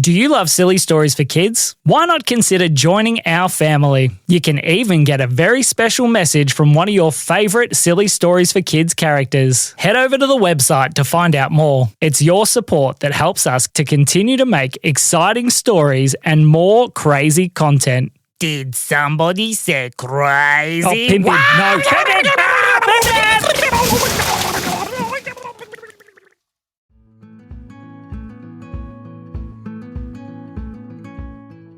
Do you love silly stories for kids? Why not consider joining our family? You can even get a very special message from one of your favourite silly stories for kids characters. Head over to the website to find out more. It's your support that helps us to continue to make exciting stories and more crazy content. Did somebody say crazy? Oh, Pimpin, no.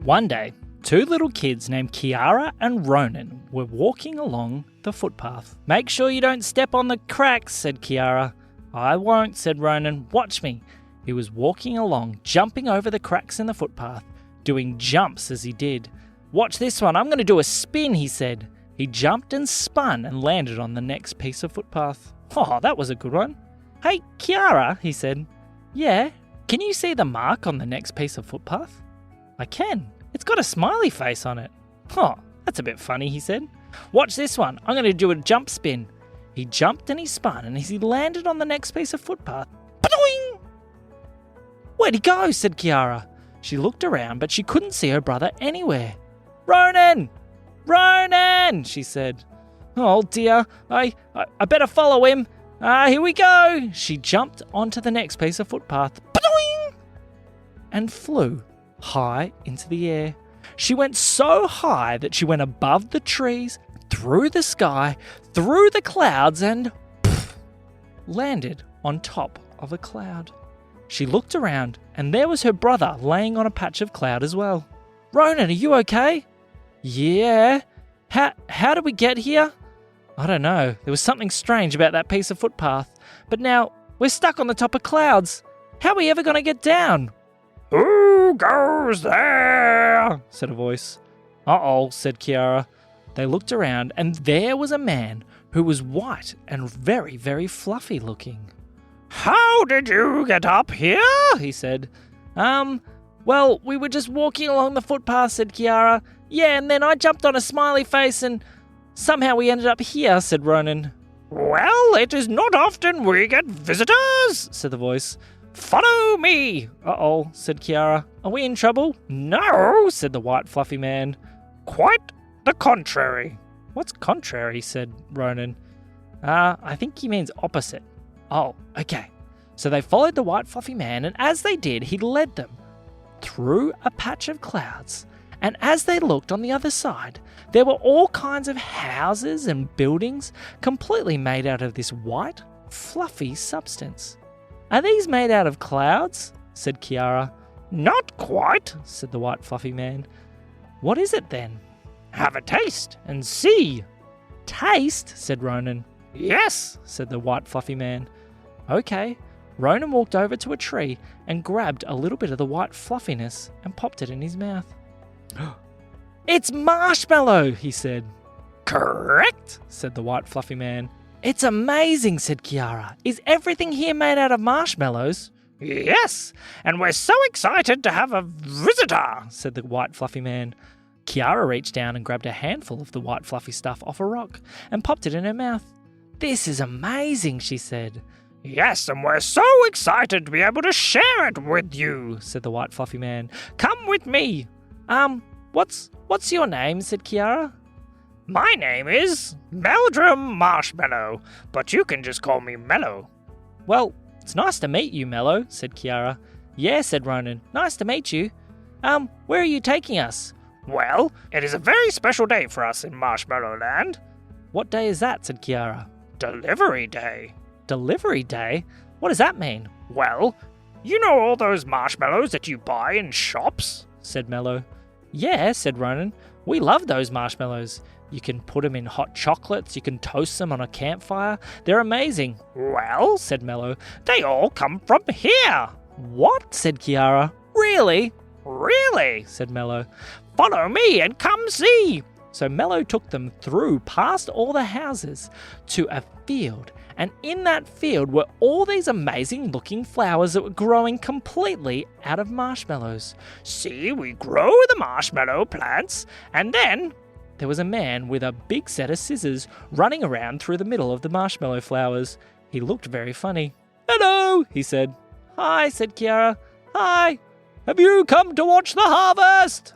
One day, two little kids named Kiara and Ronan were walking along the footpath. "Make sure you don't step on the cracks," said Kiara. "I won't," said Ronan. "Watch me." He was walking along, jumping over the cracks in the footpath, doing jumps as he did. "Watch this one, I'm going to do a spin," he said. He jumped and spun and landed on the next piece of footpath. "Oh, that was a good one." "Hey, Kiara," he said. "Yeah, can you see the mark on the next piece of footpath?" "I can. It's got a smiley face on it." "Oh, that's a bit funny," he said. "Watch this one. I'm going to do a jump spin." He jumped and he spun, and as he landed on the next piece of footpath, ba-doing! "Where'd he go?" said Kiara. She looked around, but she couldn't see her brother anywhere. "Ronan! Ronan!" she said. "Oh dear, I better follow him. Here we go." She jumped onto the next piece of footpath, ba-doing! And flew high into the air. She went so high that she went above the trees, through the sky, through the clouds, and poof, landed on top of a cloud. She looked around, and there was her brother laying on a patch of cloud as well. "Ronan, are you okay?" "Yeah. How did we get here?" "I don't know. There was something strange about that piece of footpath. But now we're stuck on the top of clouds. How are we ever going to get down?" "Who goes there?" said a voice. "Uh-oh," said Kiara. They looked around, and there was a man who was white and very, very fluffy looking. "How did you get up here?" he said. Well, we were just walking along the footpath," said Kiara. "Yeah, and then I jumped on a smiley face and somehow we ended up here," said Ronan. "Well, it is not often we get visitors," said the voice. "Follow me." "Uh-oh," said Kiara. "Are we in trouble?" "No," said the white fluffy man. "Quite the contrary." "What's contrary?" said Ronan. I think he means opposite." "Oh, okay." So they followed the white fluffy man, and as they did, he led them through a patch of clouds. And as they looked on the other side, there were all kinds of houses and buildings completely made out of this white, fluffy substance. "Are these made out of clouds?" said Kiara. "Not quite," said the white fluffy man. "What is it then?" "Have a taste and see." "Taste?" said Ronan. "Yes," said the white fluffy man. Okay. Ronan walked over to a tree and grabbed a little bit of the white fluffiness and popped it in his mouth. "It's marshmallow," he said. "Correct," said the white fluffy man. "It's amazing," said Kiara. "Is everything here made out of marshmallows?" "Yes, and we're so excited to have a visitor," said the white fluffy man. Kiara reached down and grabbed a handful of the white fluffy stuff off a rock and popped it in her mouth. "This is amazing," she said. "Yes, and we're so excited to be able to share it with you," said the white fluffy man. "Come with me." What's your name?" said Kiara. "My name is Meldrum Marshmallow, but you can just call me Mellow." "Well, it's nice to meet you, Mellow," said Kiara. "Yeah," said Ronan. "Nice to meet you. Where are you taking us?" "Well, it is a very special day for us in Marshmallow Land." "What day is that?" said Kiara. "Delivery Day." "Delivery Day? What does that mean?" "Well, you know all those marshmallows that you buy in shops?" said Mellow. "Yeah," said Ronan. "We love those marshmallows. You can put them in hot chocolates, you can toast them on a campfire. They're amazing." "Well," said Mellow, "they all come from here." "What?" said Kiara. "Really?" "Really," said Mellow. "Follow me and come see." So Mellow took them through past all the houses to a field, and in that field were all these amazing looking flowers that were growing completely out of marshmallows. "See, we grow the marshmallow plants," and then there was a man with a big set of scissors running around through the middle of the marshmallow flowers. He looked very funny. "Hello," he said. "Hi," said Kiara. "Hi." Have you come to watch the harvest?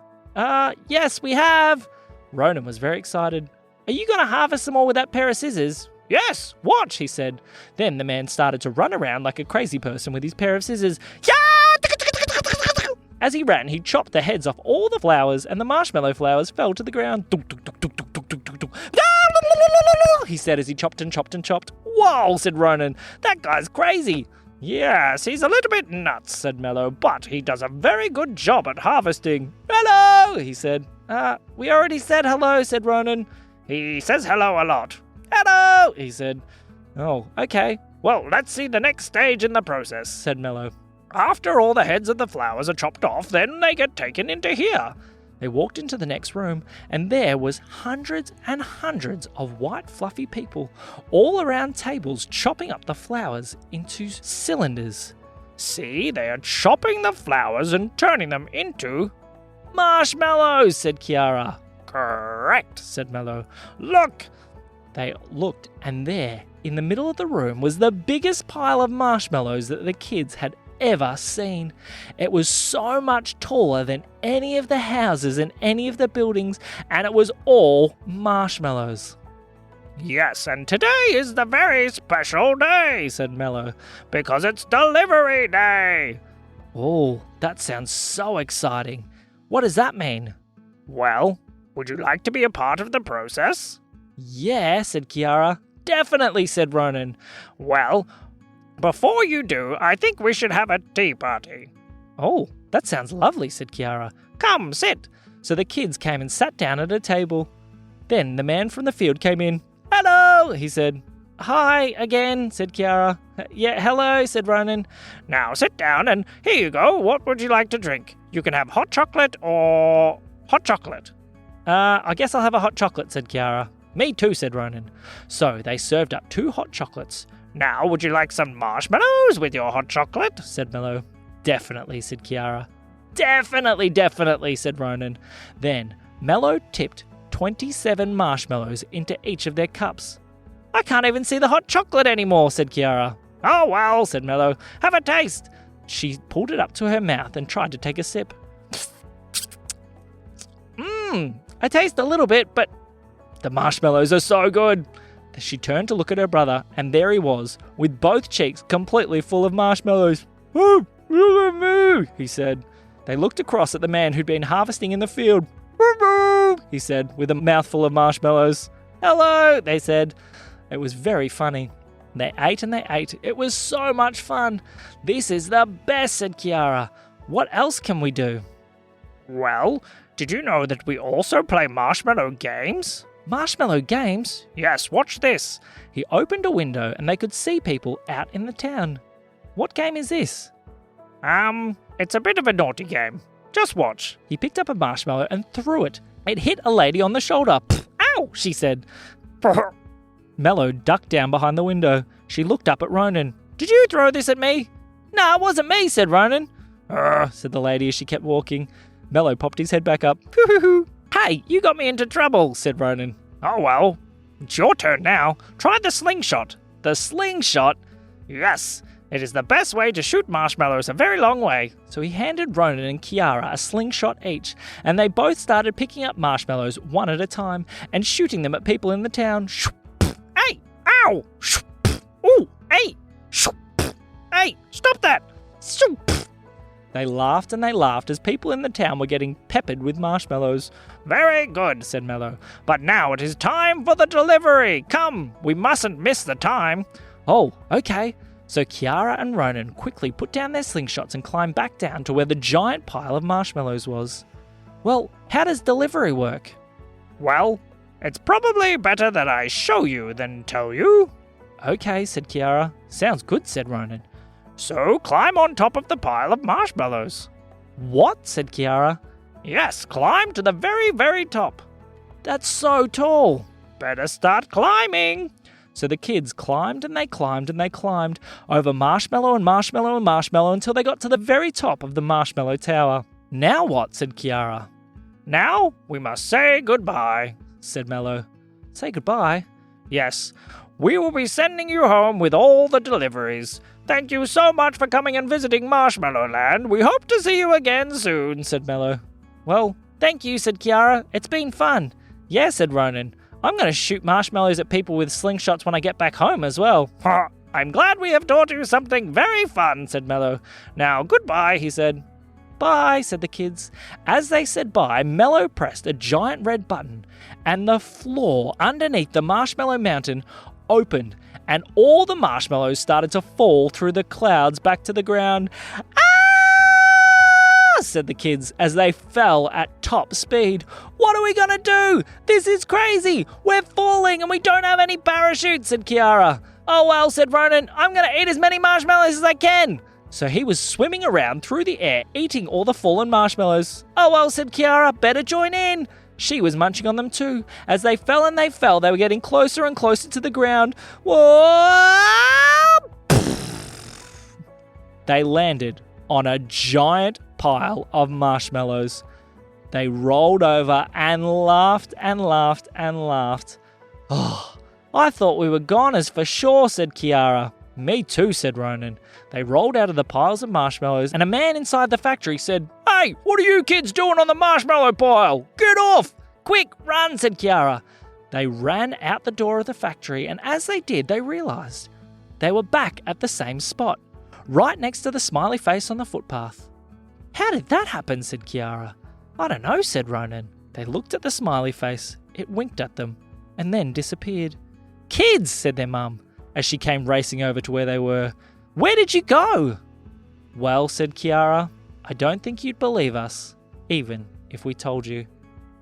Yes, we have. Ronan was very excited. Are you going to harvest them all with that pair of scissors? Yes, watch, he said. Then the man started to run around like a crazy person with his pair of scissors. Yeah! As he ran, he chopped the heads off all the flowers, and the marshmallow flowers fell to the ground. He said as he chopped and chopped and chopped. Whoa, said Ronan. That guy's crazy. Yes, he's a little bit nuts, said Mello, but he does a very good job at harvesting. Hello, he said. We already said hello, said Ronan. He says hello a lot. Hello, he said. Oh, okay. Well, let's see the next stage in the process, said Mello. After all the heads of the flowers are chopped off, then they get taken into here. They walked into the next room, and there was hundreds and hundreds of white fluffy people all around tables chopping up the flowers into cylinders. See, they are chopping the flowers and turning them into marshmallows, said Kiara. Correct, said Mello. Look! They looked, and there, in the middle of the room, was the biggest pile of marshmallows that the kids had ever seen. It was so much taller than any of the houses in any of the buildings, and it was all marshmallows. Yes, and today is the very special day, said Mello, because it's delivery day. Oh, that sounds so exciting. What does that mean? Well, would you like to be a part of the process? Yeah, said Kiara. Definitely, said Ronan. Well, before you do, I think we should have a tea party. Oh, that sounds lovely, said Kiara. Come, sit. So the kids came and sat down at a table. Then the man from the field came in. Hello, he said. Hi again, said Kiara. Yeah, hello, said Ronan. Now sit down and here you go. What would you like to drink? You can have hot chocolate or hot chocolate. I guess I'll have a hot chocolate, said Kiara. Me too, said Ronan. So they served up 2 hot chocolates. Now, would you like some marshmallows with your hot chocolate? Said Mello. Definitely, said Kiara. Definitely, said Ronan. Then Mello tipped 27 marshmallows into each of their cups. I can't even see the hot chocolate anymore, said Kiara. Oh, well, said Mello. Have a taste. She pulled it up to her mouth and tried to take a sip. I taste a little bit, but the marshmallows are so good. She turned to look at her brother, and there he was, with both cheeks completely full of marshmallows. Oh, look at me, he said. They looked across at the man who'd been harvesting in the field. He said, with a mouthful of marshmallows. Hello, they said. It was very funny. They ate and they ate. It was so much fun. This is the best, said Kiara. What else can we do? Well, did you know that we also play marshmallow games? Marshmallow games? Yes, watch this. He opened a window and they could see people out in the town. What game is this? It's a bit of a naughty game. Just watch. He picked up a marshmallow and threw it. It hit a lady on the shoulder. Ow, she said. Mello ducked down behind the window. She looked up at Ronan. Did you throw this at me? No, it wasn't me, said Ronan. Said the lady as she kept walking. Mello popped his head back up. Hey, you got me into trouble, said Ronan. Oh well, it's your turn now. Try the slingshot. The slingshot? Yes, it is the best way to shoot marshmallows a very long way. So he handed Ronan and Kiara a slingshot each, and they both started picking up marshmallows one at a time and shooting them at people in the town. Hey! Ow! Ooh! Hey! Hey! Stop that! They laughed and they laughed as people in the town were getting peppered with marshmallows. Very good, said Mello. But now it is time for the delivery. Come, we mustn't miss the time. Oh, okay. So Kiara and Ronan quickly put down their slingshots and climbed back down to where the giant pile of marshmallows was. Well, how does delivery work? Well, it's probably better that I show you than tell you. Okay, said Kiara. Sounds good, said Ronan. So climb on top of the pile of marshmallows. What? Said Kiara. Yes, climb to the very, very top. That's so tall. Better start climbing. So the kids climbed and they climbed and they climbed over marshmallow and marshmallow and marshmallow until they got to the very top of the marshmallow tower. Now what? Said Kiara. Now we must say goodbye, said Mello. Say goodbye? Yes. We will be sending you home with all the deliveries. Thank you so much for coming and visiting Marshmallow Land. We hope to see you again soon, said Mello. Well, thank you, said Kiara. It's been fun. Yeah, said Ronan. I'm going to shoot marshmallows at people with slingshots when I get back home as well. I'm glad we have taught you something very fun, said Mello. Now, goodbye, he said. Bye, said the kids. As they said bye, Mello pressed a giant red button, and the floor underneath the Marshmallow Mountain opened, and all the marshmallows started to fall through the clouds back to the ground. Ah! said the kids as they fell at top speed. What are we going to do? This is crazy. We're falling and we don't have any parachutes, said Kiara. Oh well, said Ronan. I'm going to eat as many marshmallows as I can. So he was swimming around through the air, eating all the fallen marshmallows. Oh well, said Kiara. Better join in. She was munching on them too. As they fell and they fell, they were getting closer and closer to the ground. Whoa! They landed on a giant pile of marshmallows. They rolled over and laughed and laughed and laughed. Oh, I thought we were goners for sure, said Kiara. Me too, said Ronan. They rolled out of the piles of marshmallows, and a man inside the factory said, Hey, what are you kids doing on the marshmallow pile? Get off! Quick, run, said Kiara. They ran out the door of the factory, and as they did, they realised they were back at the same spot, right next to the smiley face on the footpath. How did that happen, said Kiara. I don't know, said Ronan. They looked at the smiley face, it winked at them, and then disappeared. Kids, said their mum, as she came racing over to where they were. Where did you go? Well, said Kiara, I don't think you'd believe us, even if we told you.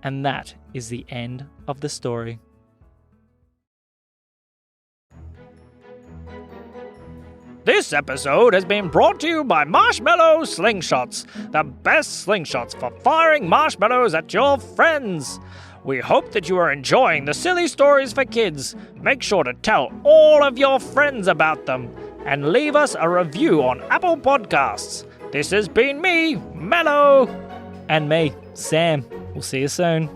And that is the end of the story. This episode has been brought to you by Marshmallow Slingshots, the best slingshots for firing marshmallows at your friends. We hope that you are enjoying the silly stories for kids. Make sure to tell all of your friends about them and leave us a review on Apple Podcasts. This has been me, Mello. And me, Sam. We'll see you soon.